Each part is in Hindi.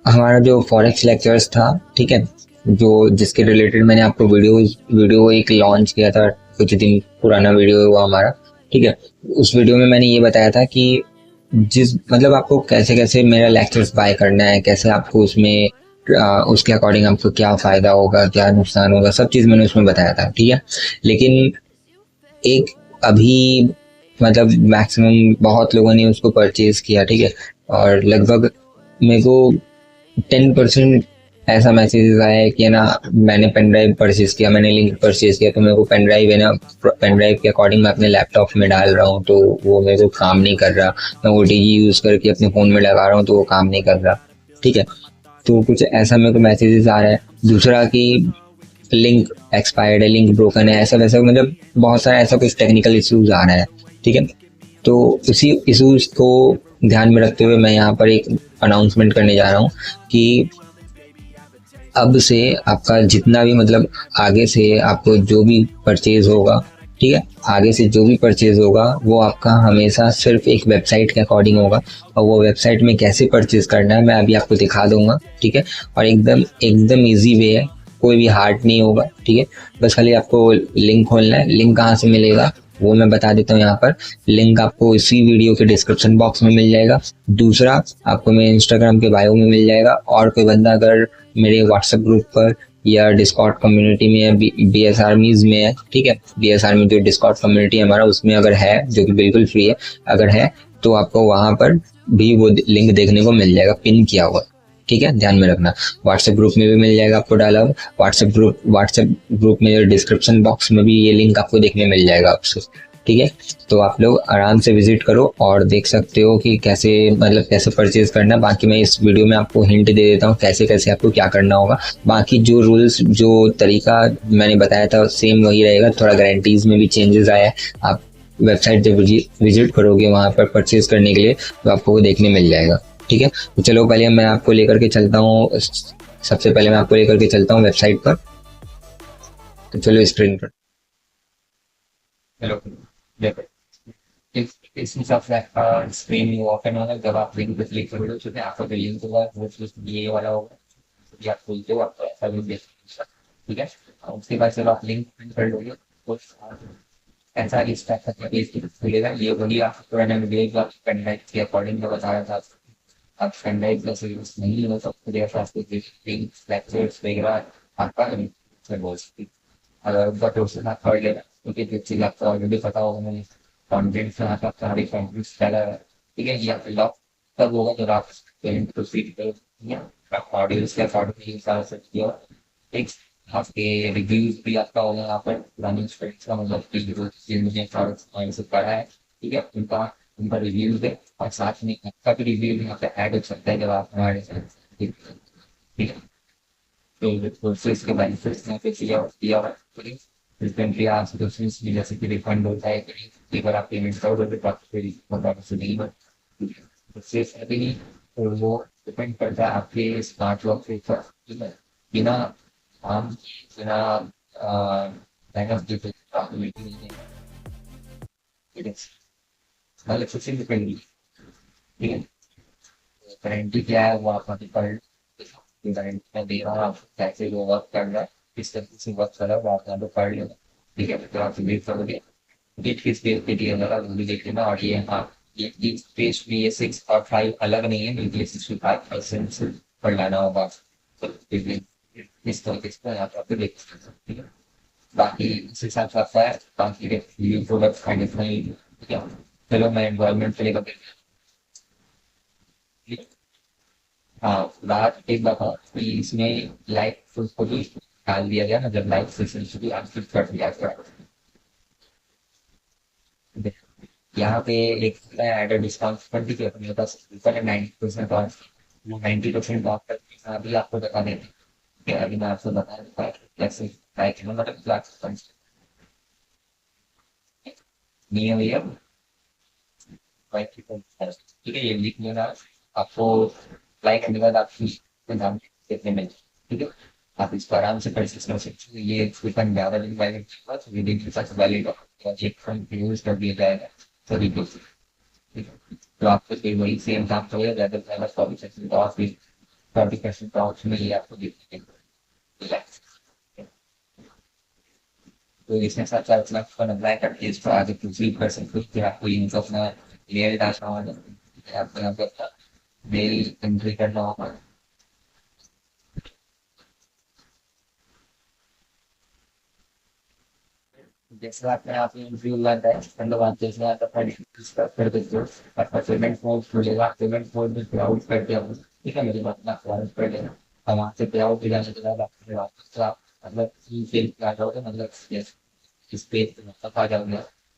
हमारा जो फॉरेक्स लेक्चर्स था, ठीक है, जो जिसके रिलेटेड मैंने आपको वीडियो एक लॉन्च किया था, कुछ दिन पुराना वीडियो हुआ हमारा, ठीक है। उस वीडियो में मैंने ये बताया था कि जिस मतलब आपको कैसे कैसे मेरा लेक्चर्स बाय करना है, कैसे आपको उसमें उसके अकॉर्डिंग आपको क्या फ़ायदा होगा, क्या नुकसान होगा, सब चीज़ मैंने उसमें बताया था, ठीक है। लेकिन एक अभी मतलब मैक्सिमम बहुत लोगों ने उसको परचेज किया, ठीक है, और लगभग मेरे को 10% ऐसा मैसेजेस आया है कि है ना, मैंने पेन ड्राइव परचेज किया, मैंने लिंक परचेज किया, तो मेरे को पेन ड्राइव है ना, पेन ड्राइव के अकॉर्डिंग मैं अपने लैपटॉप में डाल रहा हूँ तो वो मेरे को काम नहीं कर रहा। मैं ओटीजी यूज़ करके अपने फ़ोन में लगा रहा हूँ तो वो काम नहीं कर रहा, ठीक है। तो कुछ ऐसा मेरे को मैसेजेस आ रहा है। दूसरा कि लिंक एक्सपायर्ड है, लिंक ब्रोकन है, ऐसा वैसा, मतलब बहुत सारा ऐसा कुछ टेक्निकल इश्यूज आ रहा है, ठीक है। तो उसी इश्यूज को ध्यान में रखते हुए मैं यहाँ पर एक अनाउंसमेंट करने जा रहा हूँ कि अब से आपका जितना भी मतलब आगे से आपको जो भी परचेज होगा, ठीक है, आगे से जो भी परचेज होगा वो आपका हमेशा सिर्फ एक वेबसाइट के अकॉर्डिंग होगा। और वो वेबसाइट में कैसे परचेज करना है मैं अभी आपको दिखा दूंगा, ठीक है। और एकदम एकदम इजी वे है, कोई भी हार्ड नहीं होगा, ठीक है। बस खाली आपको लिंक खोलना है। लिंक कहाँ से मिलेगा वो मैं बता देता हूँ यहाँ पर। लिंक आपको इसी वीडियो के डिस्क्रिप्शन बॉक्स में मिल जाएगा। दूसरा, आपको मेरे इंस्टाग्राम के बायो में मिल जाएगा। और कोई बंदा अगर मेरे व्हाट्सएप ग्रुप पर या डिस्कॉर्ड कम्युनिटी में या बी एस आर्मीज में है, ठीक है, बी एस आर्मी जो डिस्कॉर्ड कम्युनिटी है हमारा, उसमें अगर है, जो कि बिल्कुल फ्री है, अगर है तो आपको वहां पर भी वो लिंक देखने को मिल जाएगा, पिन किया हुआ, ठीक है, ध्यान में रखना। व्हाट्सएप ग्रुप में भी मिल जाएगा आपको डाला हुआ। व्हाट्सएप ग्रुप में डिस्क्रिप्शन बॉक्स में भी ये लिंक आपको देखने मिल जाएगा आपसे, ठीक है। तो आप लोग आराम से विजिट करो और देख सकते हो कि कैसे मतलब कैसे परचेज करना है। बाकी मैं इस वीडियो में आपको हिंट दे देता हूँ कैसे कैसे आपको क्या करना होगा। बाकी जो रूल्स जो तरीका मैंने बताया था सेम वही रहेगा, थोड़ा गारंटीज में भी चेंजेस आया है। आप वेबसाइट जब विजिट करोगे वहां पर परचेज करने के लिए तो आपको वो देखने मिल जाएगा, ठीक है। तो चलो पहले मैं आपको लेकर के चलता हूँ, सबसे पहले मैं आपको लेकर के चलता हूँ वेबसाइट पर। तो चलो स्क्रीन पर चलो, देखो इस हिसाब से आपका स्क्रीन ओपन होगा जब आप लिंक पे क्लिक करोगे, तो आपका जो लिंक होगा वो ये वाला होगा। ये आप खोलते हो आपको ऐसा भी देख सकते हो, ठीक है। और उसके बाद जब आप लिंक प्रिंट कर लोगे तो ऐसा इस टाइप का पेज खुलेगा। ये वही आपको पुराना वीडियो जो आप पेन ड्राइव के अकॉर्डिंग में बता रहा था, आप पेन ड्राइव का सर्विस नहीं हो सकते, जैसे आपको लिंक लेक्चर्स वगैरह आपका बोल सकती अगर बटोसन आप पढ़ लेना, क्योंकि जो चीज़ आपको ऑलरेडी पता होगा मैंने कॉन्टेंट में आपका सारी कॉन्टेंट्स डाला है, ठीक है। ये आपका लॉक तब होगा जब आप पेमेंट प्रोसीड करोगे, आप ऑडियंस के अकॉर्डिंग ही सारा सेट किया, एक आपके रिव्यूज भी आपका होगा यहाँ पर पुरानी स्टूडेंट्स का, मतलब कि जो मुझे प्रोडक्ट्स से पढ़ा है, ठीक है, उनका उनका रिव्यूज है। और साथ में आपका भी रिव्यू यहाँ पे ऐड हो सकता है जब आप हमारे साथ, ठीक है। तो इसके बेनिफिट्स यहाँ पे किया हुआ है। रिसेंटली आप सिचुएशंस में जैसे कि रिफंड होता है कई बार आप पेमेंट करोगे तो आपको फिर मतलब से नहीं बट उससे अभी नहीं, तो वो डिपेंड करता है आपके स्मार्ट वर्क के ऊपर, ठीक है। बिना काम बिना मेहनत के तो आपको मीटिंग नहीं है, ठीक है। मतलब सबसे डिपेंड, ठीक है। गारंटी क्या है वो आप अभी पढ़, गारंटी मैं दे रहा हूँ आपको कैसे वो वर्क कर रहा है, किस तरीके से वर्क कर रहा है वो आप यहाँ पे पढ़ लेना, ठीक है। तो आप देख सकोगे गिट किस पेज पे दिया होगा वो भी देख लेना। और ये हाँ, ये पेज में ये 6 और 5 अलग नहीं है, बल्कि ये 65% से पढ़ लाना होगा, तो इस तरीके से यहाँ पे आप देख सकते हैं, ठीक है। बाकी इस हिसाब से आपका है, बाकी ये प्रोडक्ट का डिफरेंट, ठीक है। चलो मैं एनवायरमेंट पे लेकर हाँ, बात एक बात और कि इसमें लाइक को भी डाल दिया गया, मतलब लाइक सेशन भी आंसर कर दिया गया। यहाँ पे एक एड डिस्काउंट पर भी किया मेरे पास ऊपर 90% ऑफ, 90% ऑफ करके अभी आपको बता देते हैं कि अभी मैं आपको बता देता हूँ कैसे लाइक मतलब नहीं है भैया, ठीक है, ये लिख लेना आपको। लाइक करने के बाद आपकी नाम देखने में, ठीक है। आप इसको आराम से परचेज कर सकते हो। ये कूपन 11 दिन वैलिड के बाद विदिन के साथ वैलिड होगा, एक फंड यूज कर दिया जाएगा सभी को, ठीक है। तो आपको फिर वही सेम काम करेगा, ज्यादा से ज्यादा 100% ऑफ भी 40% का ऑप्शन ये आपको देखने को मिलेगा। तो इसमें साथ साथ अपना फोन अप्लाई करके इसको आगे प्रोसीड कर सकते हो। फिर आपको इनको अपना मेल डालना होगा, आपको यहाँ पे अपना मेल एंट्री करना होगा। जैसे आपने आप इंटरव्यू लग है, मतलब आप जैसे आप अपना डिटेल्स कर देते हो, आपका पेमेंट मोड खुलेगा, पेमेंट मोड में पे आउट कर दिया, ठीक है, मेरे अपना फॉर्म कर देना। और वहाँ से पे आउट हो जाने के बाद आपके वापस तो आप मतलब ई पेज पे आ जाओगे, मतलब इस पेज पे मतलब आ जाओगे,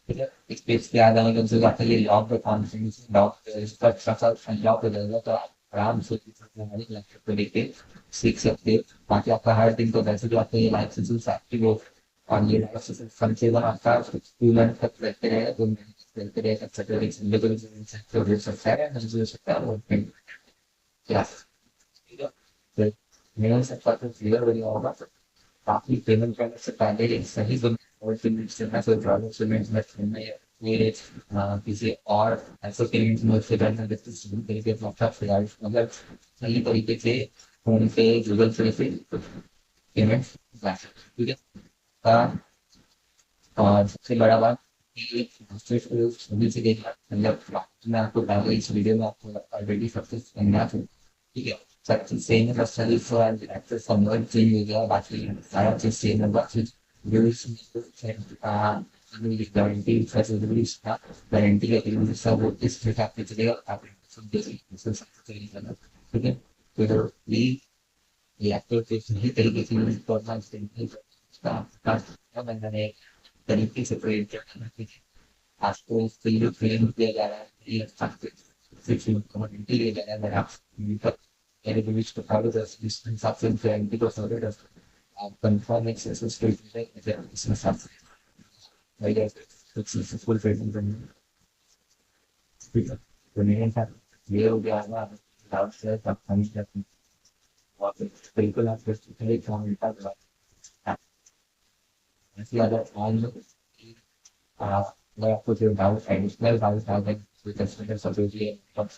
ठीक है। इस पेज पे आ जाने के बाद आपका ये लॉग कॉन्फ्रेंस लॉग इसका अच्छा सा अनलॉक हो जाएगा, तो आप आराम से हमारी लैपटॉप पे देख के सीख सकते हो। बाकी आपका हर दिन तो वैसे भी आपका ये लाइसेंस एक्टिव हो, और ये लाइसेंस कम से कम आपका 2 मंथ तक रहते रहेगा, 2 महीने तक रहते रहेगा। सैटरडे संडे को भी हो सकता है, नहीं हो सकता है, और फिर क्या, ठीक है। फिर मेरे सब का तो क्लियर बढ़िया होगा। काफ़ी पेमेंट करने से पहले एक सही और पेमेंट करना, कोई प्रॉब्लम पेमेंट में करना या फिर किसी और ऐसे पेमेंट में से करना, जैसे सही तरीके से आपका फिलहाल मतलब सही तरीके से फोन पे गूगल पे से पेमेंट, ठीक है। और सबसे बड़ा बात कि सिर्फ सभी से देखना, मतलब मैं आपको पहले इस वीडियो में आपको ऑलरेडी सक्सेस करना है, ठीक है। सब चीज सेम है, बस सर्विस और एक्सेस कन्वर्ट चेंज हो गया, बाकी सारा चीज सेम है। बस गारंटी फैसिलिटीज का गारंटी का एग्रीमेंट सब इस हिसाब से चलेगा, आप सब देखेंगे, ठीक है। तो ये एक्टिव सही तरीके से यूज करना चाहिए, मैंने तरीके से ट्रेन किया, आपको फ्री ट्रेन किया जा रहा है, ये कम्युनिटी लिया जा रहा है। आप मेरे बीच को फॉलो कर इस हिसाब से गारंटी को फॉलो कर, आप कंफर्म एक्सेस ट्रेनिंग इसमें साथ भैया सक्सेसफुल ट्रेनिंग करनी, ठीक है। तो मेरे साथ ये हो गया है, आप डाउट से तब समझ जाते हैं, और बिल्कुल आप एक घंटा ऐसी अगर आज अगर आपको जो डाउट एडिशनल डाउट आ गए, कोई कस्टमर सपोर्ट है, तब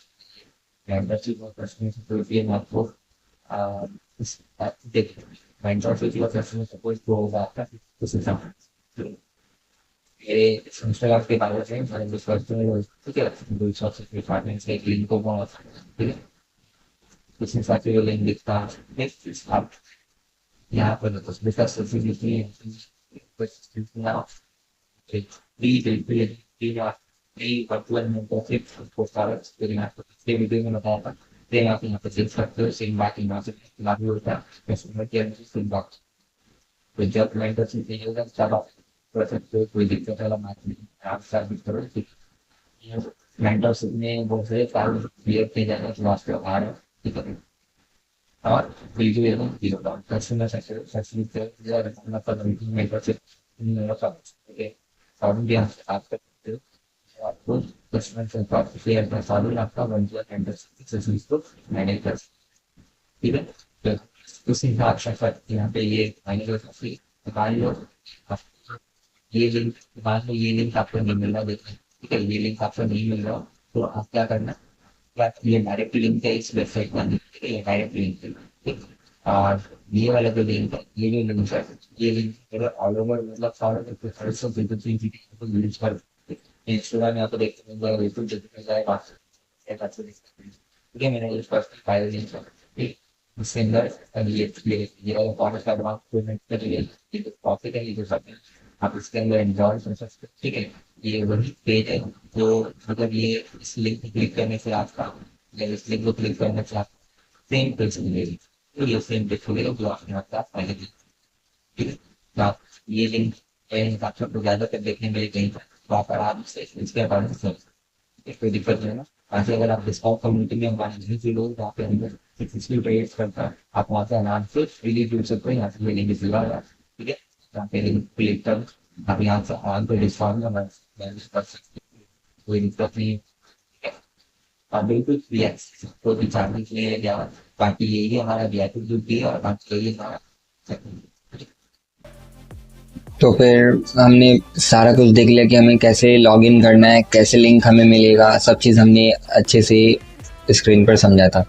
मेंटरशिप और कस्टमर सपोर्ट है, आपको इस देख मेंटरशिप और कस्टमर सपोर्ट को होगा आपका उस हिसाब से। मेरे इंस्टाग्राम के बारे में मैंने जो सर्च किया, ठीक है, दो सबसे डिपार्टमेंट से एक लिंक को बहुत, ठीक है, उस हिसाब से वो लिंक दिखता है। नेक्स्ट आप यहाँ पर तो डिस्कस करते हैं कुछ now virtual mentorship for Forex, फिर यहाँ पर पिछले वीडियो में बताया था, फिर आप यहाँ पर देख सकते हो सेम बात यहाँ से लागू होता है कस्टमर केयर में सेम बात। तो जब मेंटरशिप नहीं होगा तब आप कर सकते हो, कोई दिक्कत वाला बात नहीं, आप सर्विस करो, ठीक है। मेंटरशिप में बहुत सारे काम क्लियर किए जाने के वास्ते आ रहे हैं, ठीक है। और वीडियो एवं वीडियो कस्टमर सक्सेस मेंटरशिप और भी आप कर सकते हो, आपको कस्टमर से शेयर कर साथ आपका वर्चुअल मेंटरशिप को मैनेज कर सकते हैं, ठीक है। तो उस हिसाब से यहाँ पे ये मैनेज कर सकते हैं। मान लो ये लिंक आपको नहीं मिल रहा, देखिए, ठीक है, ये लिंक आपको नहीं मिल रहा, तो आप क्या करना, ये डायरेक्ट लिंक है इस वेबसाइट का, ठीक है, ये डायरेक्ट लिंक है, ठीक। और ये वाला जो लिंक है, ये जो लिंक है, ये लिंक अगर ऑल ओवर मतलब यूज कर इंस्टाग्राम यहाँ पे देखते मिल जाएगा, यूट्यूब देखते मिल जाएगा, ठीक है। मैंने यूज पर्सनल फाइल लिंक है, ठीक। इसके अंदर ये वाला कॉमेंट का एडवांस पेमेंट कर लिए, ये टॉपिक है, ये जो सब है आप इसके अंदर एंजॉय कर सकते हैं, ठीक है। ये वही पेज है जो मतलब ये इस लिंक को क्लिक करने से आपका, या इस लिंक को क्लिक करने से आप सेम पेज मिलेगी, तो ये सेम पेज मिलेगा जो आपने आपका पहले दी, ठीक है। तो आप ये लिंक आपको ज्यादा कर देखने में कहीं तो आप आराम से इसके बारे में सोच, कोई दिक्कत नहीं है ना। बाकी अगर आप डिस्काउंट कम्युनिटी में हमारे नहीं से लोग वहाँ पे अंदर 60 रेट करता है, आप वहाँ से आराम से फ्रीली जुड़ सकते हैं, यहाँ से ये लिंक दिलवा, ठीक है। यहाँ पे लिंक क्लिक कर आप यहाँ से आराम से डिस्काउंट में मैनेज कर सकते हैं, कोई दिक्कत नहीं है। और बिल्कुल फ्री है, कोई भी चार्जेस नहीं है क्या, बाकी यही हमारा वीआईपी ग्रुप भी है, और बाकी यही हमारा। तो फिर हमने सारा कुछ देख लिया कि हमें कैसे लॉगिन करना है, कैसे लिंक हमें मिलेगा, सब चीज़ हमने अच्छे से स्क्रीन पर समझा था।